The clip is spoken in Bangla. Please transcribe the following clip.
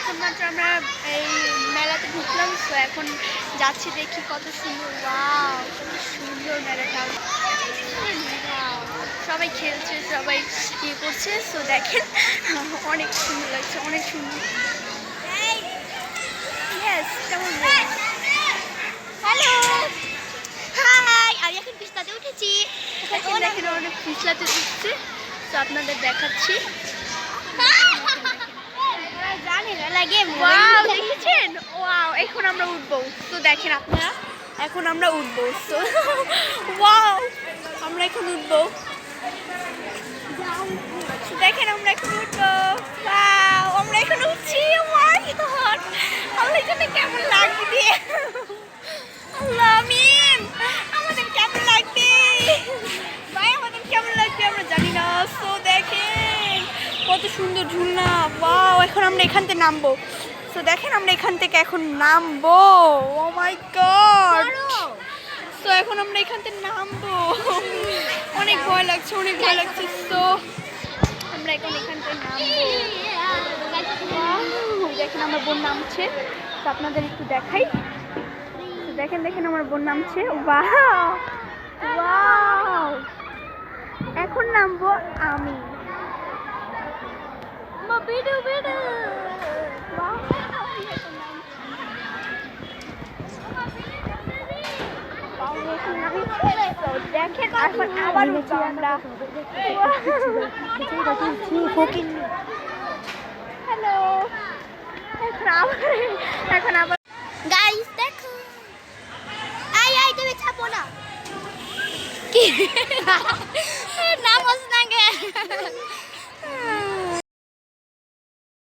এখন মাত্র আমরা এই মেলাতে ঢুকলাম, তো এখন যাচ্ছি দেখি কত সুন্দর। ওয়াও, কত সুন্দর মেলাটা। Wow, সবাই খেলছে, সবাই ইয়ে করছে। তো দেখেন অনেক সুন্দর লাগছে, অনেক সুন্দর। ইয়েস, কেমন? Hello, hi. আমি এখন পিস্তাতে উঠেছি। এখন দেখেন অনেক পিছলাতে উঠছে, তো আপনাদের দেখাচ্ছি। জানি না লাগে। ওয়াও, দেখেছেন? ওয়াও, এখন আমরা উঠবো। তো দেখেন আপনারা, এখন আমরা উঠবো। তো ওয়াও, আমরা এখন উঠবো। দেখেন আমরা এখন উঠবো। ওয়াও, আমরা এখন উঠছি। ও মাই গড, আল্লাহ, এখানে কেমন লাগবে? আল্লাহ আমিন, আমাদের কেমন লাগবে ভাই? আমাদের কেমন লাগবে আমরা জানি না। তো দেখেন কত সুন্দর ঝুলনা। ওয়াও, এখন আমরা এখান থেকে নামবো। তো দেখেন আমরা এখান থেকে এখন নামবো। ও মাই গড, তো এখন আমরা এখান থেকে নামবো। অনেক ভয় লাগছে, অনেক ভয় লাগছে। তো আমরা এখন এখান থেকে নামবো। দেখেন আমার বোন নামছে, তো আপনাদের একটু দেখাই। দেখেন দেখেন আমার বোন নামছে। ওয়াও ওয়াও, এখন নামবো আমি। দেখেন এখন আবার উঠবো আমরা। হ্যালো, এখন আবার গাইস দেখো। আই তুমি ছাপো না কি